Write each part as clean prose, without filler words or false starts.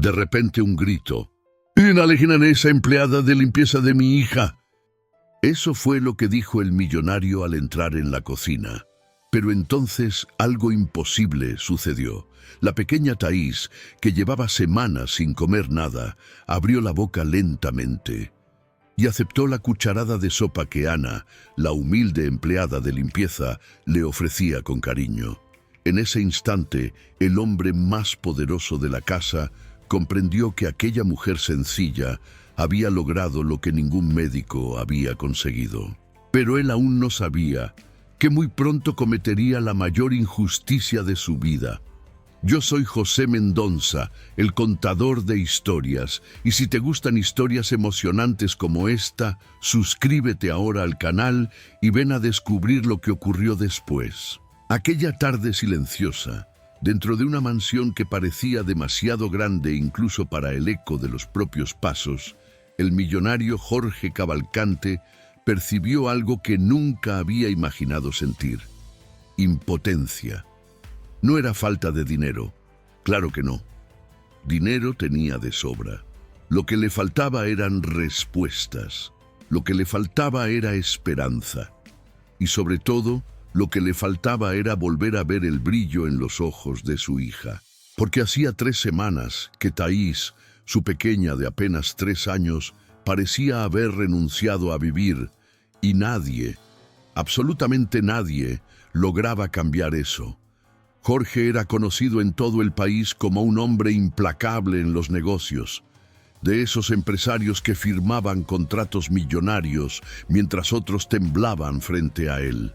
De repente un grito. «¡Alejen a esa empleada de limpieza de mi hija!». Eso fue lo que dijo el millonario al entrar en la cocina. Pero entonces algo imposible sucedió. La pequeña Thais, que llevaba semanas sin comer nada, abrió la boca lentamente y aceptó la cucharada de sopa que Ana, la humilde empleada de limpieza, le ofrecía con cariño. En ese instante, el hombre más poderoso de la casa comprendió que aquella mujer sencilla había logrado lo que ningún médico había conseguido. Pero él aún no sabía que muy pronto cometería la mayor injusticia de su vida. Yo soy José Mendonça, el contador de historias, y si te gustan historias emocionantes como esta, suscríbete ahora al canal y ven a descubrir lo que ocurrió después. Aquella tarde silenciosa, dentro de una mansión que parecía demasiado grande incluso para el eco de los propios pasos, el millonario Jorge Cavalcante percibió algo que nunca había imaginado sentir: impotencia. No era falta de dinero, claro que no. Dinero tenía de sobra. Lo que le faltaba eran respuestas. Lo que le faltaba era esperanza. Y sobre todo, lo que le faltaba era volver a ver el brillo en los ojos de su hija. Porque hacía 3 semanas que Thais, su pequeña de apenas 3 años, parecía haber renunciado a vivir, y nadie, absolutamente nadie, lograba cambiar eso. Jorge era conocido en todo el país como un hombre implacable en los negocios, de esos empresarios que firmaban contratos millonarios mientras otros temblaban frente a él.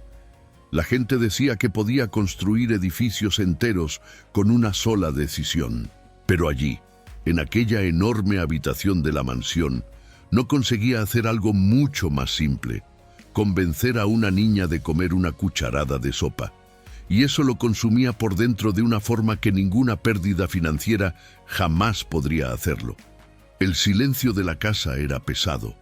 La gente decía que podía construir edificios enteros con una sola decisión. Pero allí, en aquella enorme habitación de la mansión, no conseguía hacer algo mucho más simple: convencer a una niña de comer una cucharada de sopa. Y eso lo consumía por dentro de una forma que ninguna pérdida financiera jamás podría hacerlo. El silencio de la casa era pesado.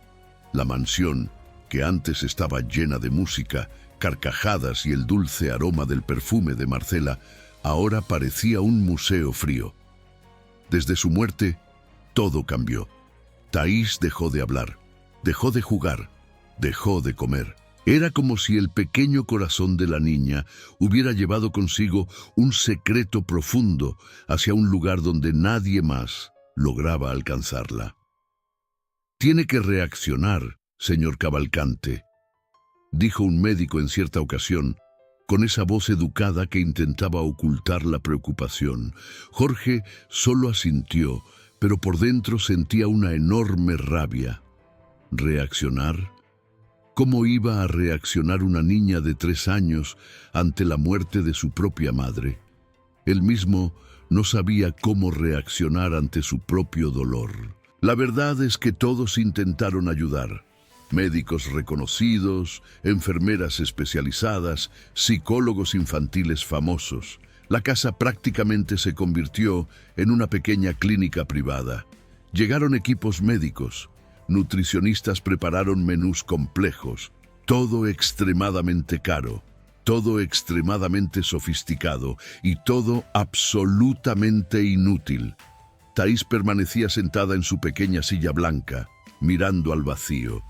La mansión, que antes estaba llena de música, carcajadas y el dulce aroma del perfume de Marcela, ahora parecía un museo frío. Desde su muerte, todo cambió. Thais dejó de hablar, dejó de jugar, dejó de comer. Era como si el pequeño corazón de la niña hubiera llevado consigo un secreto profundo hacia un lugar donde nadie más lograba alcanzarla. «Tiene que reaccionar, señor Cavalcante», dijo un médico en cierta ocasión, con esa voz educada que intentaba ocultar la preocupación. Jorge solo asintió, pero por dentro sentía una enorme rabia. ¿Reaccionar? ¿Cómo iba a reaccionar una niña de 3 años ante la muerte de su propia madre? Él mismo no sabía cómo reaccionar ante su propio dolor. La verdad es que todos intentaron ayudar. Médicos reconocidos, enfermeras especializadas, psicólogos infantiles famosos. La casa prácticamente se convirtió en una pequeña clínica privada. Llegaron equipos médicos. Nutricionistas prepararon menús complejos, todo extremadamente caro, todo extremadamente sofisticado y todo absolutamente inútil. Thais permanecía sentada en su pequeña silla blanca, mirando al vacío.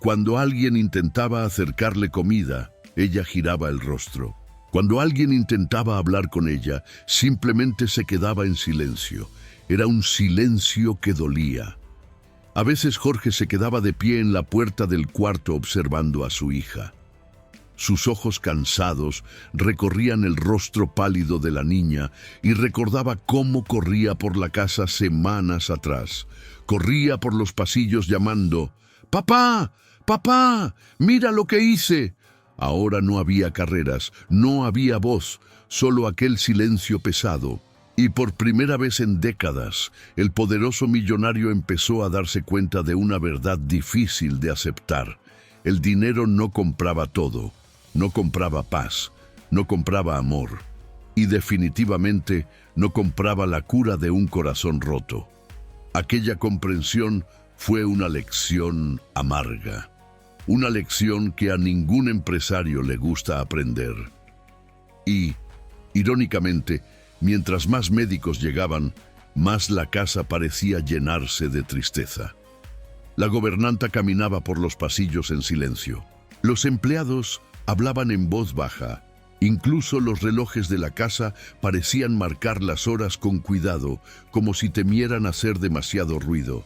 Cuando alguien intentaba acercarle comida, ella giraba el rostro. Cuando alguien intentaba hablar con ella, simplemente se quedaba en silencio. Era un silencio que dolía. A veces Jorge se quedaba de pie en la puerta del cuarto observando a su hija. Sus ojos cansados recorrían el rostro pálido de la niña y recordaba cómo corría por la casa semanas atrás. Corría por los pasillos llamando: «¡Papá! ¡Papá! ¡Mira lo que hice!». Ahora no había carreras, no había voz, solo aquel silencio pesado. Y por primera vez en décadas, el poderoso millonario empezó a darse cuenta de una verdad difícil de aceptar. El dinero no compraba todo, no compraba paz, no compraba amor, y definitivamente no compraba la cura de un corazón roto. Aquella comprensión fue una lección amarga, una lección que a ningún empresario le gusta aprender. Y, irónicamente, mientras más médicos llegaban, más la casa parecía llenarse de tristeza. La gobernanta caminaba por los pasillos en silencio. Los empleados hablaban en voz baja. Incluso los relojes de la casa parecían marcar las horas con cuidado, como si temieran hacer demasiado ruido.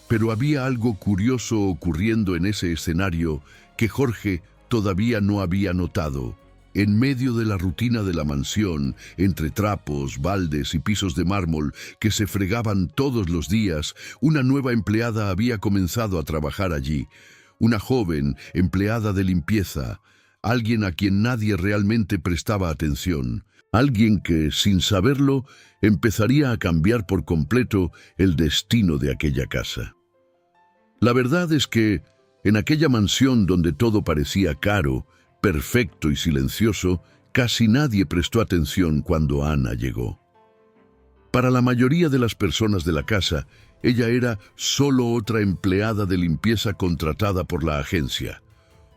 Pero había algo curioso ocurriendo en ese escenario que Jorge todavía no había notado. En medio de la rutina de la mansión, entre trapos, baldes y pisos de mármol que se fregaban todos los días, una nueva empleada había comenzado a trabajar allí. Una joven empleada de limpieza, alguien a quien nadie realmente prestaba atención, alguien que, sin saberlo, empezaría a cambiar por completo el destino de aquella casa. La verdad es que, en aquella mansión donde todo parecía caro, perfecto y silencioso, casi nadie prestó atención cuando Ana llegó. Para la mayoría de las personas de la casa, ella era solo otra empleada de limpieza contratada por la agencia.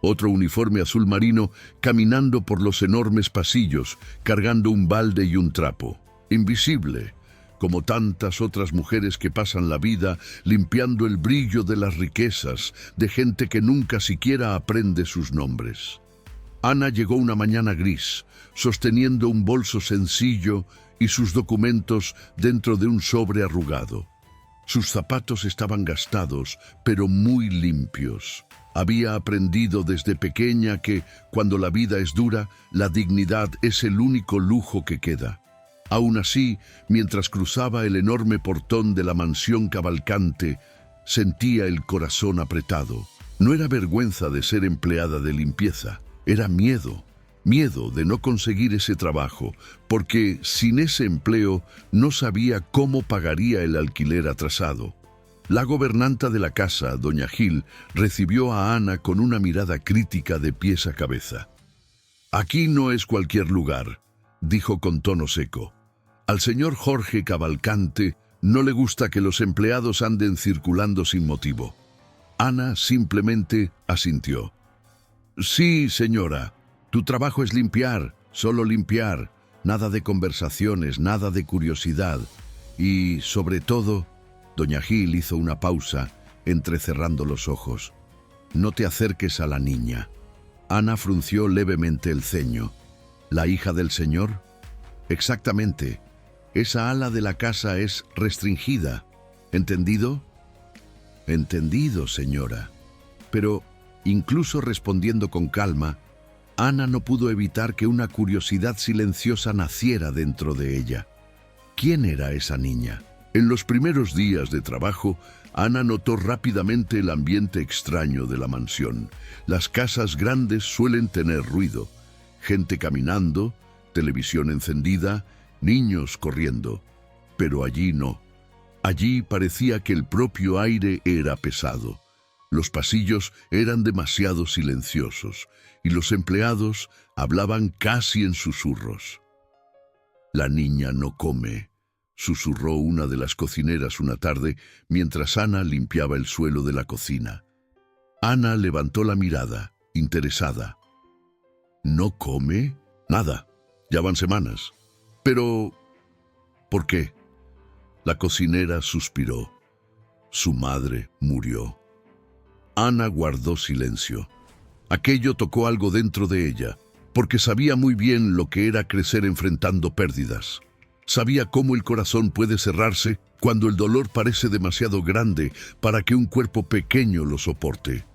Otro uniforme azul marino caminando por los enormes pasillos, cargando un balde y un trapo. Invisible, como tantas otras mujeres que pasan la vida limpiando el brillo de las riquezas de gente que nunca siquiera aprende sus nombres. Ana llegó una mañana gris, sosteniendo un bolso sencillo y sus documentos dentro de un sobre arrugado. Sus zapatos estaban gastados, pero muy limpios. Había aprendido desde pequeña que, cuando la vida es dura, la dignidad es el único lujo que queda. Aún así, mientras cruzaba el enorme portón de la mansión Cavalcante, sentía el corazón apretado. No era vergüenza de ser empleada de limpieza, era miedo. Miedo de no conseguir ese trabajo, porque sin ese empleo no sabía cómo pagaría el alquiler atrasado. La gobernanta de la casa, doña Gil, recibió a Ana con una mirada crítica de pies a cabeza. «Aquí no es cualquier lugar», dijo con tono seco. «Al señor Jorge Cavalcante no le gusta que los empleados anden circulando sin motivo». Ana simplemente asintió. «Sí, señora. Tu trabajo es limpiar, solo limpiar, nada de conversaciones, nada de curiosidad. Y, sobre todo», doña Gil hizo una pausa, entrecerrando los ojos, «no te acerques a la niña». Ana frunció levemente el ceño. «¿La hija del señor?» «Exactamente. Esa ala de la casa es restringida. ¿Entendido?» «Entendido, señora». Pero, incluso respondiendo con calma, Ana no pudo evitar que una curiosidad silenciosa naciera dentro de ella. ¿Quién era esa niña? En los primeros días de trabajo, Ana notó rápidamente el ambiente extraño de la mansión. Las casas grandes suelen tener ruido, gente caminando, televisión encendida, niños corriendo. Pero allí no. Allí parecía que el propio aire era pesado. Los pasillos eran demasiado silenciosos y los empleados hablaban casi en susurros. «La niña no come», susurró una de las cocineras una tarde mientras Ana limpiaba el suelo de la cocina. Ana levantó la mirada, interesada. «¿No come?» «Nada. Ya van semanas». «Pero, ¿por qué?» La cocinera suspiró. «Su madre murió». Ana guardó silencio. Aquello tocó algo dentro de ella, porque sabía muy bien lo que era crecer enfrentando pérdidas. Sabía cómo el corazón puede cerrarse cuando el dolor parece demasiado grande para que un cuerpo pequeño lo soporte.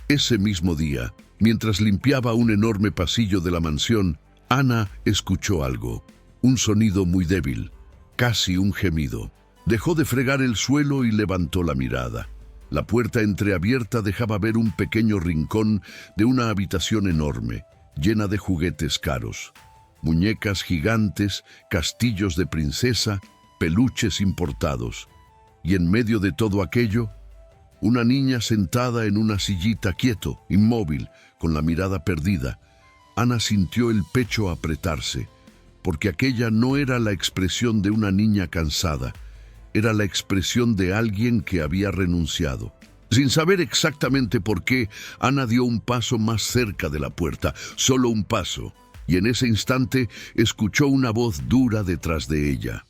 Ese mismo día, mientras limpiaba un enorme pasillo de la mansión, Ana escuchó algo, un sonido muy débil, casi un gemido. Dejó de fregar el suelo y levantó la mirada. La puerta entreabierta dejaba ver un pequeño rincón de una habitación enorme, llena de juguetes caros. Muñecas gigantes, castillos de princesa, peluches importados. Y en medio de todo aquello, una niña sentada en una sillita quieto, inmóvil, con la mirada perdida. Ana sintió el pecho apretarse, porque aquella no era la expresión de una niña cansada, era la expresión de alguien que había renunciado. Sin saber exactamente por qué, Ana dio un paso más cerca de la puerta, solo un paso, y en ese instante escuchó una voz dura detrás de ella.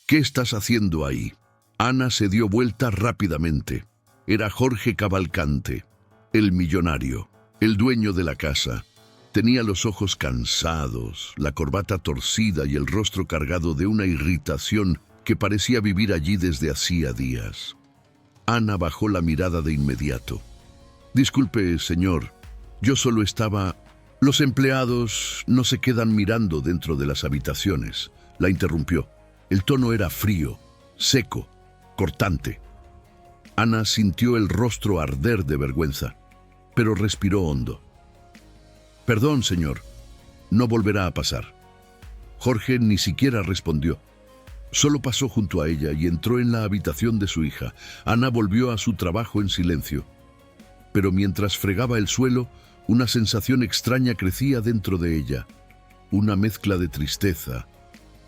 ¿Qué estás haciendo ahí? Ana se dio vuelta rápidamente. Era Jorge Cavalcante, el millonario, el dueño de la casa. Tenía los ojos cansados, la corbata torcida y el rostro cargado de una irritación que parecía vivir allí desde hacía días. Ana bajó la mirada de inmediato. «Disculpe, señor, yo solo estaba... Los empleados no se quedan mirando dentro de las habitaciones», la interrumpió. El tono era frío, seco, cortante. Ana sintió el rostro arder de vergüenza, pero respiró hondo. «Perdón, señor, no volverá a pasar». Jorge ni siquiera respondió. Solo pasó junto a ella y entró en la habitación de su hija. Ana volvió a su trabajo en silencio. Pero mientras fregaba el suelo, una sensación extraña crecía dentro de ella. Una mezcla de tristeza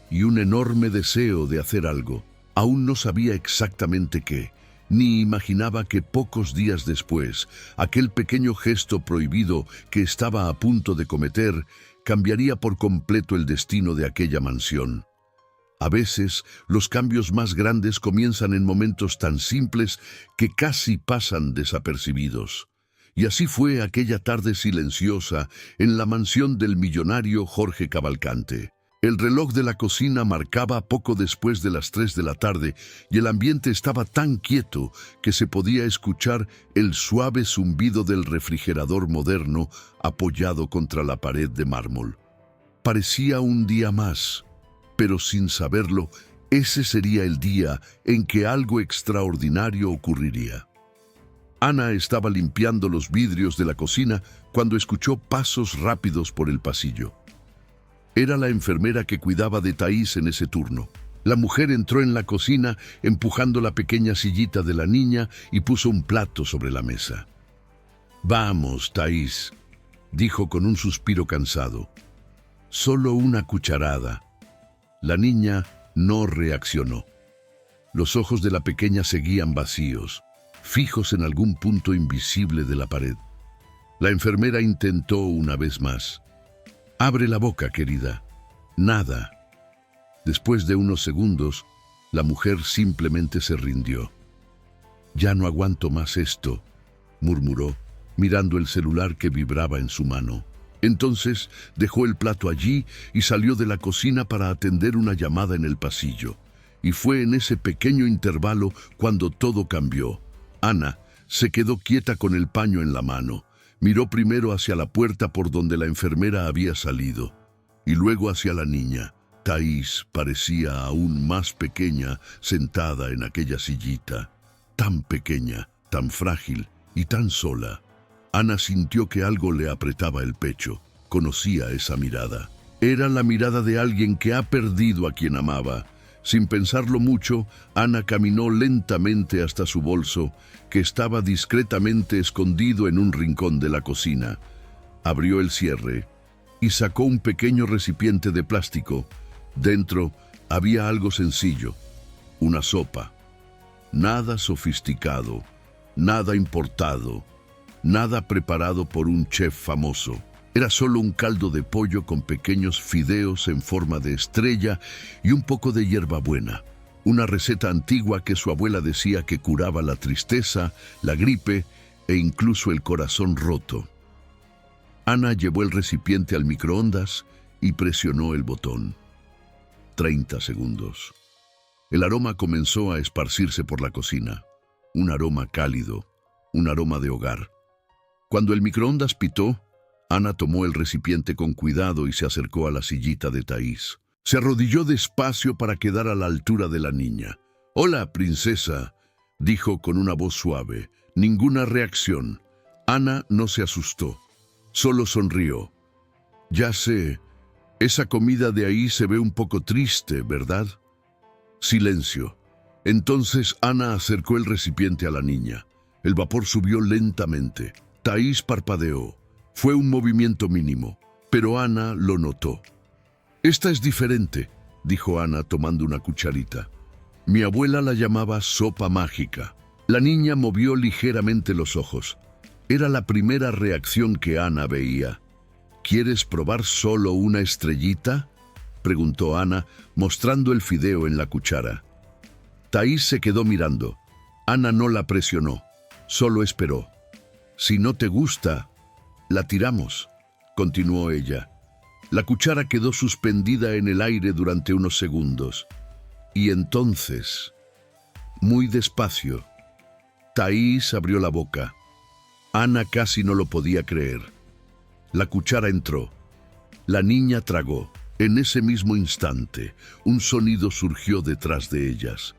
y un enorme deseo de hacer algo. Aún no sabía exactamente qué, ni imaginaba que pocos días después, aquel pequeño gesto prohibido que estaba a punto de cometer cambiaría por completo el destino de aquella mansión. A veces, los cambios más grandes comienzan en momentos tan simples que casi pasan desapercibidos. Y así fue aquella tarde silenciosa en la mansión del millonario Jorge Cavalcante. El reloj de la cocina marcaba poco después de las 3 de la tarde y el ambiente estaba tan quieto que se podía escuchar el suave zumbido del refrigerador moderno apoyado contra la pared de mármol. Parecía un día más, pero sin saberlo, ese sería el día en que algo extraordinario ocurriría. Ana estaba limpiando los vidrios de la cocina cuando escuchó pasos rápidos por el pasillo. Era la enfermera que cuidaba de Thaís en ese turno. La mujer entró en la cocina empujando la pequeña sillita de la niña y puso un plato sobre la mesa. «Vamos, Thaís», dijo con un suspiro cansado. «Solo una cucharada». La niña no reaccionó. Los ojos de la pequeña seguían vacíos, fijos en algún punto invisible de la pared. La enfermera intentó una vez más. «Abre la boca, querida». Nada. Después de unos segundos, la mujer simplemente se rindió. «Ya no aguanto más esto», murmuró, mirando el celular que vibraba en su mano. Entonces dejó el plato allí y salió de la cocina para atender una llamada en el pasillo. Y fue en ese pequeño intervalo cuando todo cambió. Ana se quedó quieta con el paño en la mano. Miró primero hacia la puerta por donde la enfermera había salido, y luego hacia la niña. Thaís parecía aún más pequeña sentada en aquella sillita. Tan pequeña, tan frágil y tan sola. Ana sintió que algo le apretaba el pecho. Conocía esa mirada. Era la mirada de alguien que ha perdido a quien amaba. Sin pensarlo mucho, Ana caminó lentamente hasta su bolso, que estaba discretamente escondido en un rincón de la cocina. Abrió el cierre y sacó un pequeño recipiente de plástico. Dentro había algo sencillo, una sopa. Nada sofisticado, nada importado. Nada preparado por un chef famoso. Era solo un caldo de pollo con pequeños fideos en forma de estrella y un poco de hierbabuena. Una receta antigua que su abuela decía que curaba la tristeza, la gripe e incluso el corazón roto. Ana llevó el recipiente al microondas y presionó el botón. 30 segundos. El aroma comenzó a esparcirse por la cocina. Un aroma cálido, un aroma de hogar. Cuando el microondas pitó, Ana tomó el recipiente con cuidado y se acercó a la sillita de Thaís. Se arrodilló despacio para quedar a la altura de la niña. «Hola, princesa», dijo con una voz suave. Ninguna reacción. Ana no se asustó, solo sonrió. «Ya sé, esa comida de ahí se ve un poco triste, ¿verdad?» Silencio. Entonces Ana acercó el recipiente a la niña. El vapor subió lentamente. Thaís parpadeó. Fue un movimiento mínimo, pero Ana lo notó. «Esta es diferente», dijo Ana tomando una cucharita. «Mi abuela la llamaba sopa mágica». La niña movió ligeramente los ojos. Era la primera reacción que Ana veía. «¿Quieres probar solo una estrellita?», preguntó Ana, mostrando el fideo en la cuchara. Thaís se quedó mirando. Ana no la presionó, solo esperó. Si no te gusta, la tiramos, continuó ella. La cuchara quedó suspendida en el aire durante unos segundos. Y entonces, muy despacio, Thaís abrió la boca. Ana casi no lo podía creer. La cuchara entró. La niña tragó. En ese mismo instante, un sonido surgió detrás de ellas.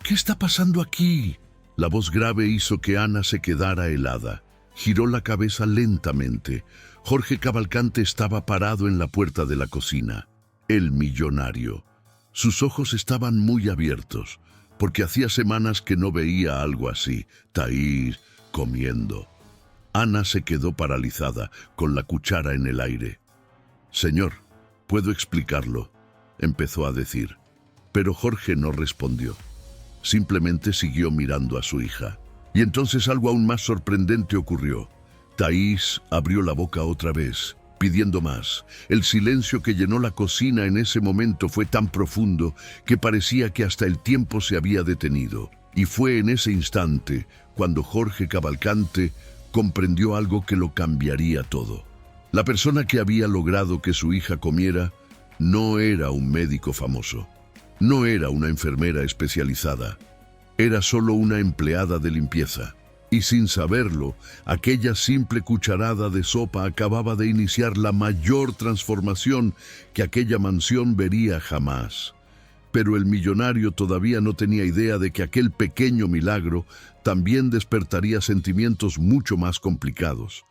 ¿Qué está pasando aquí? La voz grave hizo que Ana se quedara helada. Giró la cabeza lentamente. Jorge Cavalcante estaba parado en la puerta de la cocina. El millonario. Sus ojos estaban muy abiertos, porque hacía semanas que no veía algo así. Thaís comiendo. Ana se quedó paralizada, con la cuchara en el aire. «Señor, puedo explicarlo», empezó a decir. Pero Jorge no respondió. Simplemente siguió mirando a su hija. Y entonces algo aún más sorprendente ocurrió. Thaís abrió la boca otra vez, pidiendo más. El silencio que llenó la cocina en ese momento fue tan profundo que parecía que hasta el tiempo se había detenido. Y fue en ese instante cuando Jorge Cavalcante comprendió algo que lo cambiaría todo. La persona que había logrado que su hija comiera no era un médico famoso, no era una enfermera especializada, era solo una empleada de limpieza. Y sin saberlo, aquella simple cucharada de sopa acababa de iniciar la mayor transformación que aquella mansión vería jamás. Pero el millonario todavía no tenía idea de que aquel pequeño milagro también despertaría sentimientos mucho más complicados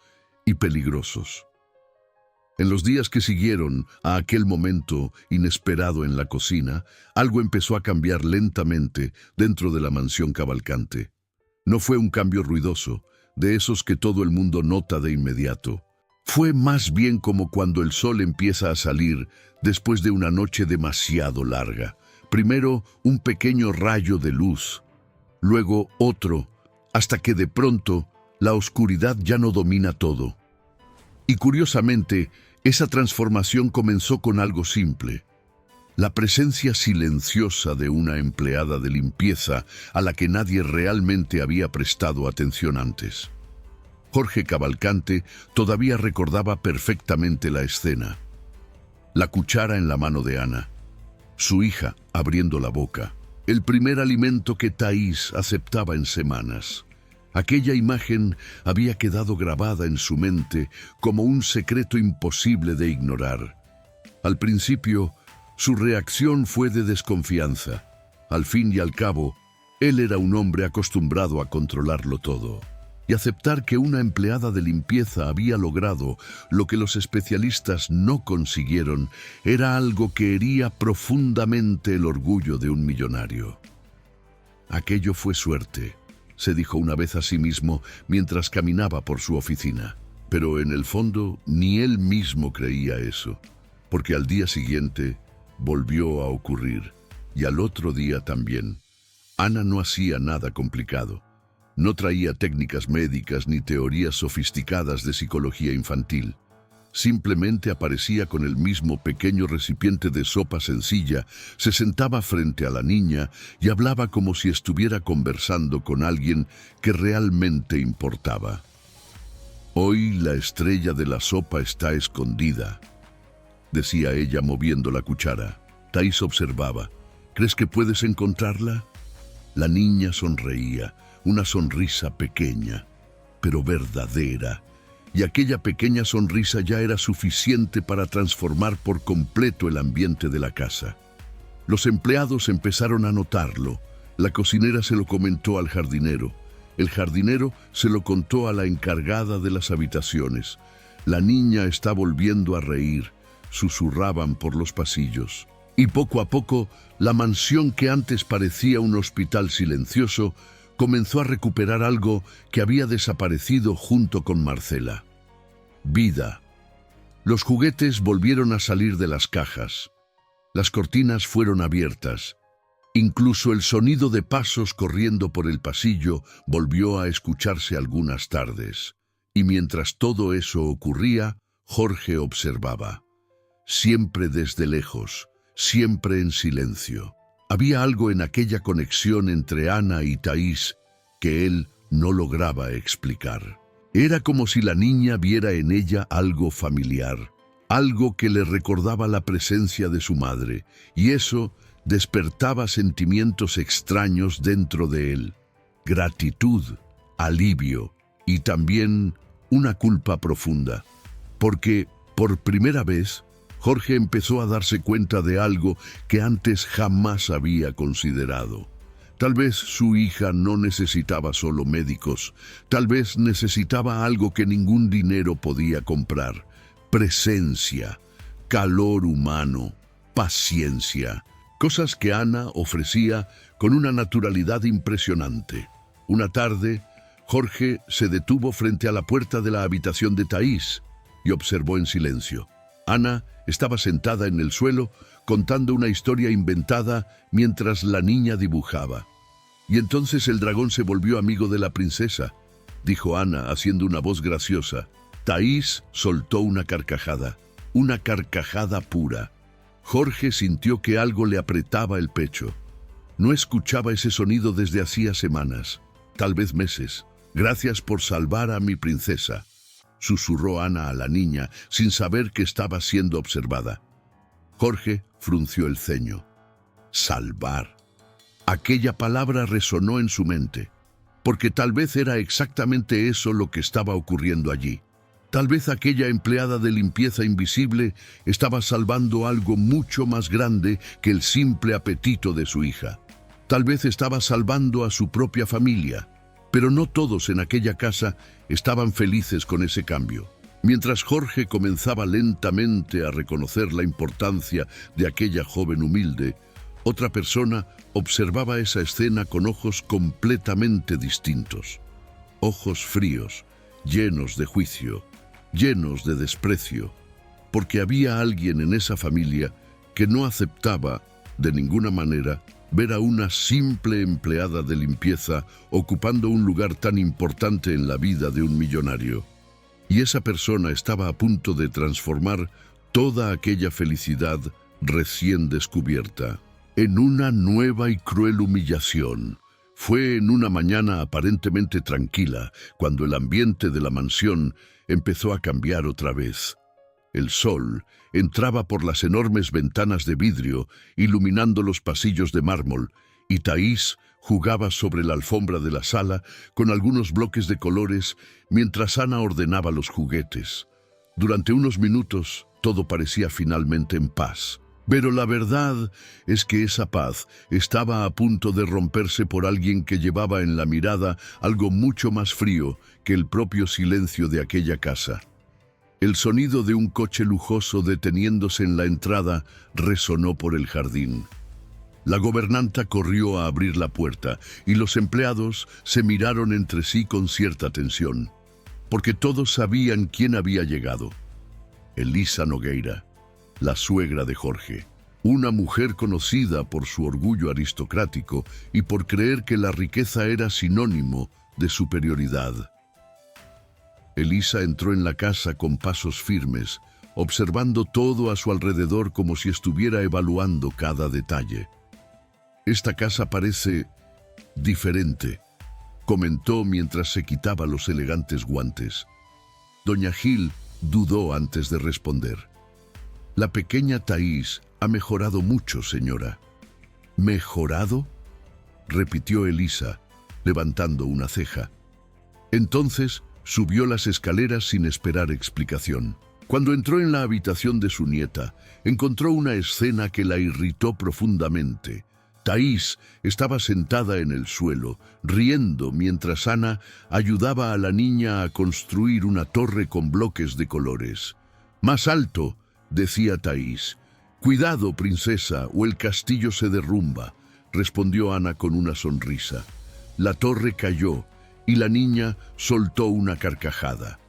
y peligrosos. En los días que siguieron a aquel momento inesperado en la cocina, algo empezó a cambiar lentamente dentro de la mansión Cavalcante. No fue un cambio ruidoso, de esos que todo el mundo nota de inmediato. Fue más bien como cuando el sol empieza a salir después de una noche demasiado larga. Primero un pequeño rayo de luz, luego otro, hasta que de pronto la oscuridad ya no domina todo. Y curiosamente, esa transformación comenzó con algo simple. La presencia silenciosa de una empleada de limpieza a la que nadie realmente había prestado atención antes. Jorge Cavalcante todavía recordaba perfectamente la escena. La cuchara en la mano de Ana. Su hija abriendo la boca. El primer alimento que Thaís aceptaba en semanas. Aquella imagen había quedado grabada en su mente como un secreto imposible de ignorar. Al principio, su reacción fue de desconfianza. Al fin y al cabo, él era un hombre acostumbrado a controlarlo todo. Y aceptar que una empleada de limpieza había logrado lo que los especialistas no consiguieron era algo que hería profundamente el orgullo de un millonario. Aquello fue suerte, se dijo una vez a sí mismo mientras caminaba por su oficina. Pero en el fondo ni él mismo creía eso, porque al día siguiente volvió a ocurrir, y al otro día también. Ana no hacía nada complicado. No traía técnicas médicas ni teorías sofisticadas de psicología infantil. Simplemente aparecía con el mismo pequeño recipiente de sopa sencilla, se sentaba frente a la niña y hablaba como si estuviera conversando con alguien que realmente importaba. «Hoy la estrella de la sopa está escondida», decía ella moviendo la cuchara. Thaís observaba. «¿Crees que puedes encontrarla?» La niña sonreía, una sonrisa pequeña, pero verdadera. Y aquella pequeña sonrisa ya era suficiente para transformar por completo el ambiente de la casa. Los empleados empezaron a notarlo. La cocinera se lo comentó al jardinero. El jardinero se lo contó a la encargada de las habitaciones. La niña está volviendo a reír, susurraban por los pasillos. Y poco a poco, la mansión que antes parecía un hospital silencioso comenzó a recuperar algo que había desaparecido junto con Marcela. Vida. Los juguetes volvieron a salir de las cajas. Las cortinas fueron abiertas. Incluso el sonido de pasos corriendo por el pasillo volvió a escucharse algunas tardes. Y mientras todo eso ocurría, Jorge observaba. Siempre desde lejos, siempre en silencio. Había algo en aquella conexión entre Ana y Thais que él no lograba explicar. Era como si la niña viera en ella algo familiar, algo que le recordaba la presencia de su madre, y eso despertaba sentimientos extraños dentro de él: gratitud, alivio y también una culpa profunda, porque por primera vez Jorge empezó a darse cuenta de algo que antes jamás había considerado. Tal vez su hija no necesitaba solo médicos, tal vez necesitaba algo que ningún dinero podía comprar: presencia, calor humano, paciencia, cosas que Ana ofrecía con una naturalidad impresionante. Una tarde, Jorge se detuvo frente a la puerta de la habitación de Thais y observó en silencio. Ana estaba sentada en el suelo contando una historia inventada mientras la niña dibujaba. Y entonces el dragón se volvió amigo de la princesa, dijo Ana haciendo una voz graciosa. Thais soltó una carcajada pura. Jorge sintió que algo le apretaba el pecho. No escuchaba ese sonido desde hacía semanas, tal vez meses. Gracias por salvar a mi princesa, susurró Ana a la niña sin saber que estaba siendo observada. Jorge frunció el ceño. Salvar. Aquella palabra resonó en su mente, porque tal vez era exactamente eso lo que estaba ocurriendo allí. Tal vez aquella empleada de limpieza invisible estaba salvando algo mucho más grande que el simple apetito de su hija. Tal vez estaba salvando a su propia familia, pero no todos en aquella casa estaban felices con ese cambio. Mientras Jorge comenzaba lentamente a reconocer la importancia de aquella joven humilde, otra persona observaba esa escena con ojos completamente distintos. Ojos fríos, llenos de juicio, llenos de desprecio, porque había alguien en esa familia que no aceptaba, de ninguna manera, ver a una simple empleada de limpieza ocupando un lugar tan importante en la vida de un millonario. Y esa persona estaba a punto de transformar toda aquella felicidad recién descubierta en una nueva y cruel humillación. Fue en una mañana aparentemente tranquila cuando el ambiente de la mansión empezó a cambiar otra vez. El sol entraba por las enormes ventanas de vidrio, iluminando los pasillos de mármol, y Thais jugaba sobre la alfombra de la sala con algunos bloques de colores mientras Ana ordenaba los juguetes. Durante unos minutos todo parecía finalmente en paz. Pero la verdad es que esa paz estaba a punto de romperse por alguien que llevaba en la mirada algo mucho más frío que el propio silencio de aquella casa. El sonido de un coche lujoso deteniéndose en la entrada resonó por el jardín. La gobernanta corrió a abrir la puerta y los empleados se miraron entre sí con cierta tensión, porque todos sabían quién había llegado. Elisa Nogueira, la suegra de Jorge, una mujer conocida por su orgullo aristocrático y por creer que la riqueza era sinónimo de superioridad. Elisa entró en la casa con pasos firmes, observando todo a su alrededor como si estuviera evaluando cada detalle. «Esta casa parece diferente», comentó mientras se quitaba los elegantes guantes. Doña Gil dudó antes de responder. «La pequeña Thais ha mejorado mucho, señora». «¿Mejorado?», repitió Elisa, levantando una ceja. Entonces subió las escaleras sin esperar explicación. Cuando entró en la habitación de su nieta, encontró una escena que la irritó profundamente. Thais estaba sentada en el suelo, riendo mientras Ana ayudaba a la niña a construir una torre con bloques de colores. «Más alto», decía Thais. «Cuidado, princesa, o el castillo se derrumba», respondió Ana con una sonrisa. La torre cayó y la niña soltó una carcajada.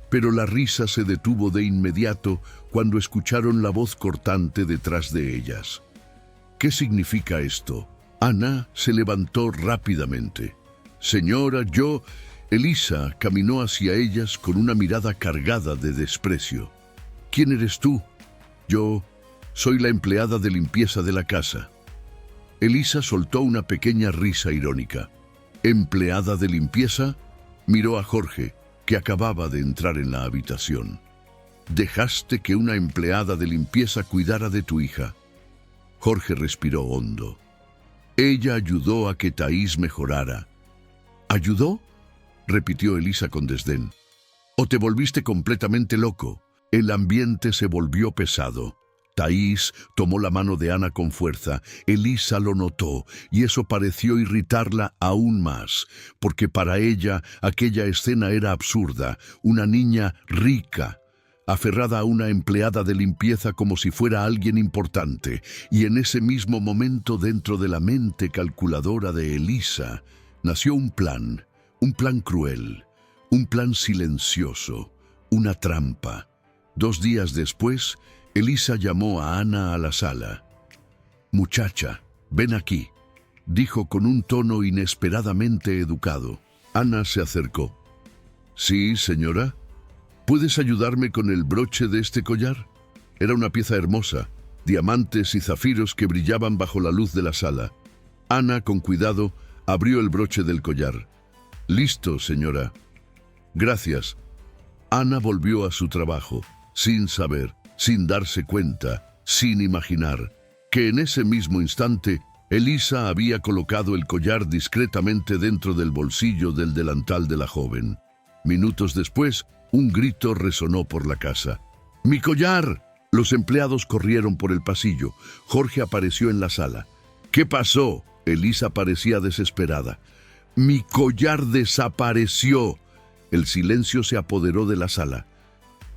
Pero la risa se detuvo de inmediato cuando escucharon la voz cortante detrás de ellas. «¿Qué significa esto?». Ana se levantó rápidamente. «Señora, yo...». Elisa caminó hacia ellas con una mirada cargada de desprecio. «¿Quién eres tú?». «Yo Soy la empleada de limpieza de la casa. Elisa soltó una pequeña risa irónica. ¿Empleada de limpieza? Miró a Jorge, que acababa de entrar en la habitación. Dejaste que una empleada de limpieza cuidara de tu hija. Jorge respiró hondo. Ella ayudó a que Thaís mejorara. ¿Ayudó?, repitió Elisa con desdén. ¿O te volviste completamente loco? El ambiente se volvió pesado. Thaís tomó la mano de Ana con fuerza. Elisa lo notó, y eso pareció irritarla aún más, porque para ella aquella escena era absurda. Una niña rica, aferrada a una empleada de limpieza como si fuera alguien importante, y en ese mismo momento, dentro de la mente calculadora de Elisa, nació un plan cruel, un plan silencioso, una trampa. 2 días después, Elisa llamó a Ana a la sala. «Muchacha, ven aquí», dijo con un tono inesperadamente educado. Ana se acercó. «Sí, señora. ¿Puedes ayudarme con el broche de este collar?» Era una pieza hermosa, diamantes y zafiros que brillaban bajo la luz de la sala. Ana, con cuidado, abrió el broche del collar. «Listo, señora». «Gracias». Ana volvió a su trabajo, sin saber, sin darse cuenta, sin imaginar, que en ese mismo instante Elisa había colocado el collar discretamente dentro del bolsillo del delantal de la joven. Minutos después, un grito resonó por la casa. ¡Mi collar! Los empleados corrieron por el pasillo. Jorge apareció en la sala. ¿Qué pasó? Elisa parecía desesperada. ¡Mi collar desapareció! El silencio se apoderó de la sala.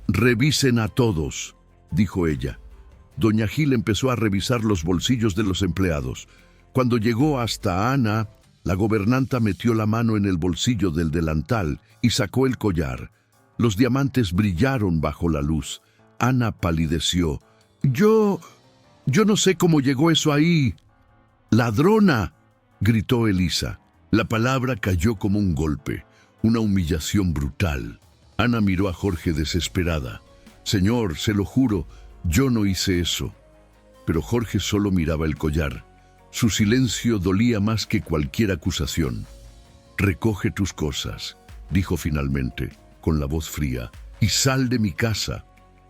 «Revisen a todos», dijo ella. Doña Gil empezó a revisar los bolsillos de los empleados. Cuando llegó hasta Ana, la gobernanta metió la mano en el bolsillo del delantal y sacó el collar. Los diamantes brillaron bajo la luz. Ana palideció. Yo no sé cómo llegó eso ahí». «¡Ladrona!», gritó Elisa. La palabra cayó como un golpe, una humillación brutal. Ana miró a Jorge desesperada. «Señor, se lo juro, yo no hice eso». Pero Jorge solo miraba el collar. Su silencio dolía más que cualquier acusación. «Recoge tus cosas», dijo finalmente, con la voz fría, «y sal de mi casa».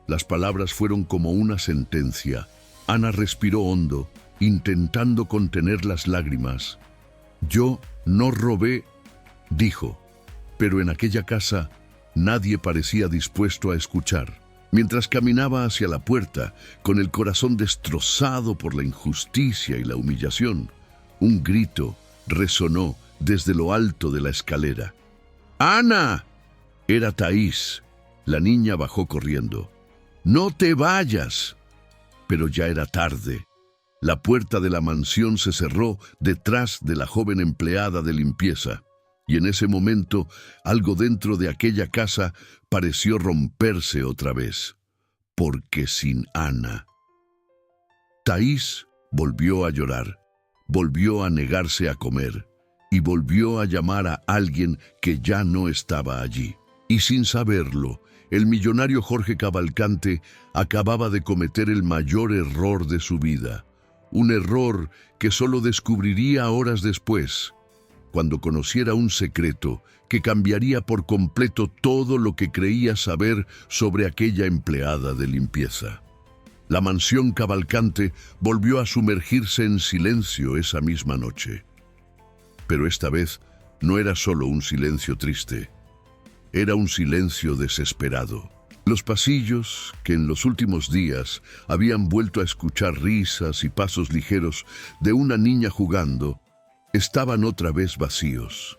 Las palabras fueron como una sentencia. Ana respiró hondo, intentando contener las lágrimas. «Yo no robé», dijo, pero en aquella casa nadie parecía dispuesto a escuchar. Mientras caminaba hacia la puerta, con el corazón destrozado por la injusticia y la humillación, un grito resonó desde lo alto de la escalera. «¡Ana!». Era Thaís. La niña bajó corriendo. «¡No te vayas!». Pero ya era tarde. La puerta de la mansión se cerró detrás de la joven empleada de limpieza, y en ese momento algo dentro de aquella casa pareció romperse otra vez, porque sin Ana. Thaís volvió a llorar, volvió a negarse a comer, y volvió a llamar a alguien que ya no estaba allí. Y sin saberlo, el millonario Jorge Cavalcante acababa de cometer el mayor error de su vida. Un error que solo descubriría horas después, cuando conociera un secreto que cambiaría por completo todo lo que creía saber sobre aquella empleada de limpieza. La mansión Cavalcante volvió a sumergirse en silencio esa misma noche. Pero esta vez no era solo un silencio triste, era un silencio desesperado. Los pasillos, que en los últimos días habían vuelto a escuchar risas y pasos ligeros de una niña jugando, estaban otra vez vacíos.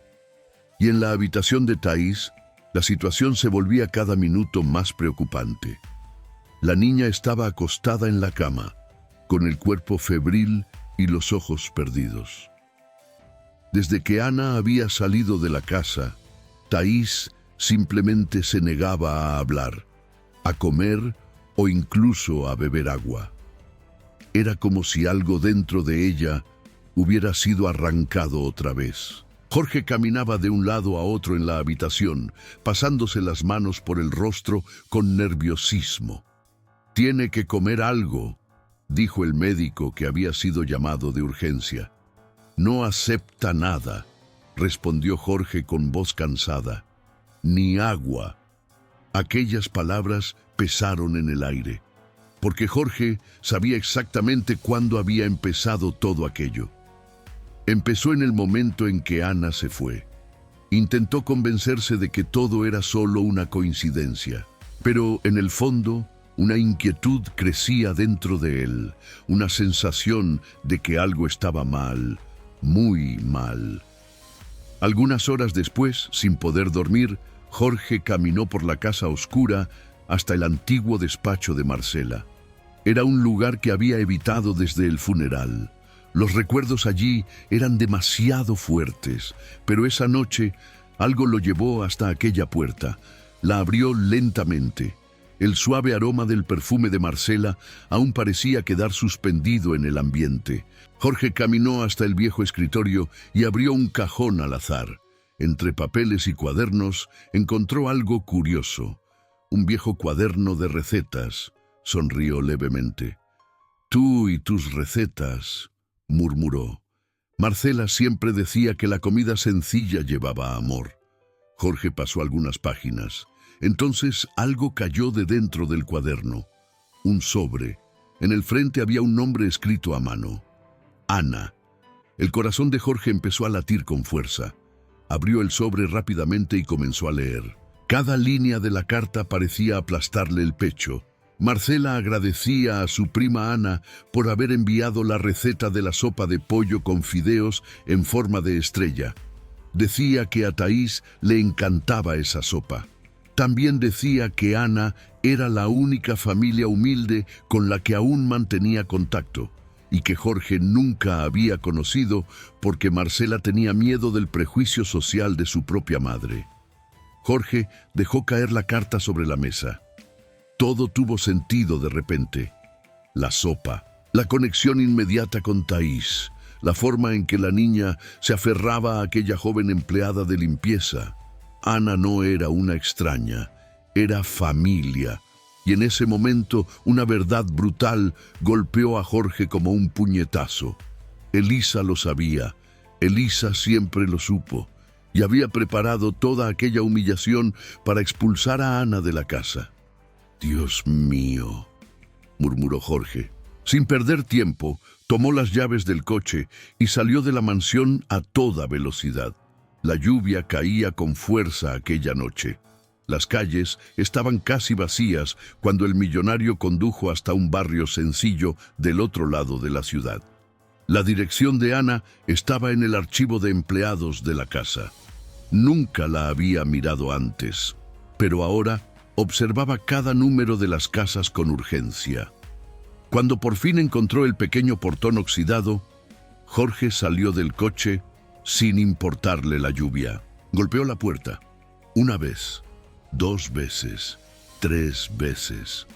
Y en la habitación de Thaís, la situación se volvía cada minuto más preocupante. La niña estaba acostada en la cama, con el cuerpo febril y los ojos perdidos. Desde que Ana había salido de la casa, Thaís simplemente se negaba a hablar, a comer o incluso a beber agua. Era como si algo dentro de ella hubiera sido arrancado otra vez. Jorge caminaba de un lado a otro en la habitación, pasándose las manos por el rostro con nerviosismo. «Tiene que comer algo», dijo el médico que había sido llamado de urgencia. No acepta nada, respondió Jorge con voz cansada. Ni agua. Aquellas palabras pesaron en el aire, porque Jorge sabía exactamente cuándo había empezado todo aquello. Empezó en el momento en que Ana se fue. Intentó convencerse de que todo era solo una coincidencia, pero en el fondo una inquietud crecía dentro de él, una sensación de que algo estaba mal, muy mal. Algunas horas después, sin poder dormir, Jorge caminó por la casa oscura hasta el antiguo despacho de Marcela. Era un lugar que había evitado desde el funeral. Los recuerdos allí eran demasiado fuertes, pero esa noche algo lo llevó hasta aquella puerta. La abrió lentamente. El suave aroma del perfume de Marcela aún parecía quedar suspendido en el ambiente. Jorge caminó hasta el viejo escritorio y abrió un cajón al azar. Entre papeles y cuadernos encontró algo curioso. Un viejo cuaderno de recetas. Sonrió levemente. «Tú y tus recetas», murmuró. Marcela siempre decía que la comida sencilla llevaba amor. Jorge pasó algunas páginas. Entonces algo cayó de dentro del cuaderno. Un sobre. En el frente había un nombre escrito a mano. Ana. El corazón de Jorge empezó a latir con fuerza. Abrió el sobre rápidamente y comenzó a leer. Cada línea de la carta parecía aplastarle el pecho. Marcela agradecía a su prima Ana por haber enviado la receta de la sopa de pollo con fideos en forma de estrella. Decía que a Thaís le encantaba esa sopa. También decía que Ana era la única familia humilde con la que aún mantenía contacto y que Jorge nunca había conocido porque Marcela tenía miedo del prejuicio social de su propia madre. Jorge dejó caer la carta sobre la mesa. Todo tuvo sentido de repente. La sopa, la conexión inmediata con Thaís, la forma en que la niña se aferraba a aquella joven empleada de limpieza. Ana no era una extraña, era familia. Y en ese momento una verdad brutal golpeó a Jorge como un puñetazo. Elisa lo sabía, Elisa siempre lo supo, y había preparado toda aquella humillación para expulsar a Ana de la casa. «Dios mío», murmuró Jorge. Sin perder tiempo, tomó las llaves del coche y salió de la mansión a toda velocidad. La lluvia caía con fuerza aquella noche. Las calles estaban casi vacías cuando el millonario condujo hasta un barrio sencillo del otro lado de la ciudad. La dirección de Ana estaba en el archivo de empleados de la casa. Nunca la había mirado antes, pero ahora observaba cada número de las casas con urgencia. Cuando por fin encontró el pequeño portón oxidado, Jorge salió del coche sin importarle la lluvia. Golpeó la puerta. Una vez, 2 veces, 3 veces.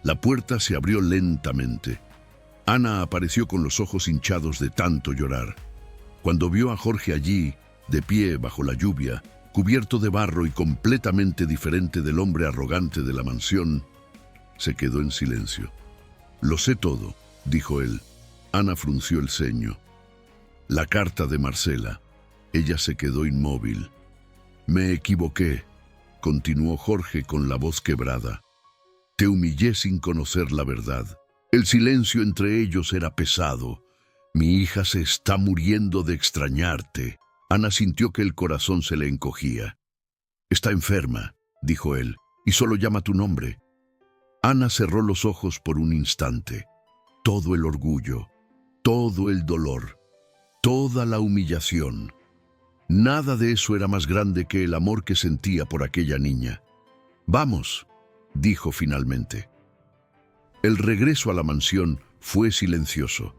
La puerta se abrió lentamente. Ana apareció con los ojos hinchados de tanto llorar. Cuando vio a Jorge allí, de pie bajo la lluvia, cubierto de barro y completamente diferente del hombre arrogante de la mansión, se quedó en silencio. «Lo sé todo», dijo él. Ana frunció el ceño. La carta de Marcela. Ella se quedó inmóvil. «Me equivoqué», continuó Jorge con la voz quebrada. «Te humillé sin conocer la verdad. El silencio entre ellos era pesado. Mi hija se está muriendo de extrañarte». Ana sintió que el corazón se le encogía. «Está enferma», dijo él, «y solo llama tu nombre». Ana cerró los ojos por un instante. Todo el orgullo, todo el dolor, toda la humillación. Nada de eso era más grande que el amor que sentía por aquella niña. «Vamos», dijo finalmente. El regreso a la mansión fue silencioso.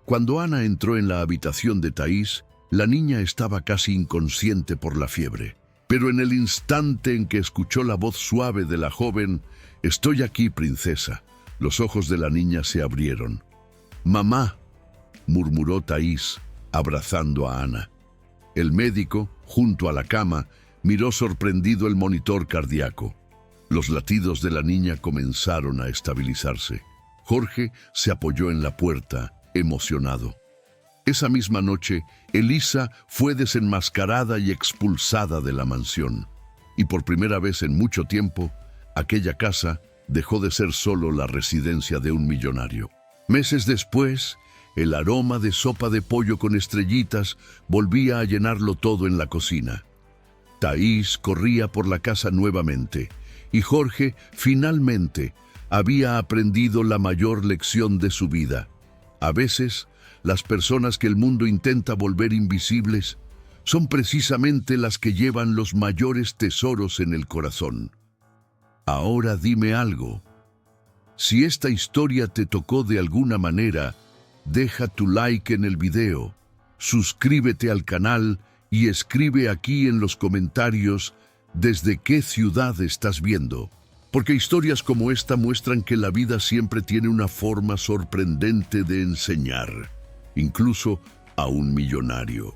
Cuando Ana entró en la habitación de Thaís, la niña estaba casi inconsciente por la fiebre. Pero en el instante en que escuchó la voz suave de la joven, «Estoy aquí, princesa», los ojos de la niña se abrieron. «Mamá», murmuró Thaís, abrazando a Ana. El médico, junto a la cama, miró sorprendido el monitor cardíaco. Los latidos de la niña comenzaron a estabilizarse. Jorge se apoyó en la puerta, emocionado. Esa misma noche, Elisa fue desenmascarada y expulsada de la mansión. Y por primera vez en mucho tiempo, aquella casa dejó de ser solo la residencia de un millonario. Meses después, el aroma de sopa de pollo con estrellitas volvía a llenarlo todo en la cocina. Thaís corría por la casa nuevamente, y Jorge finalmente había aprendido la mayor lección de su vida. A veces, las personas que el mundo intenta volver invisibles son precisamente las que llevan los mayores tesoros en el corazón. Ahora dime algo. Si esta historia te tocó de alguna manera, deja tu like en el video, suscríbete al canal y escribe aquí en los comentarios desde qué ciudad estás viendo. Porque historias como esta muestran que la vida siempre tiene una forma sorprendente de enseñar, incluso a un millonario.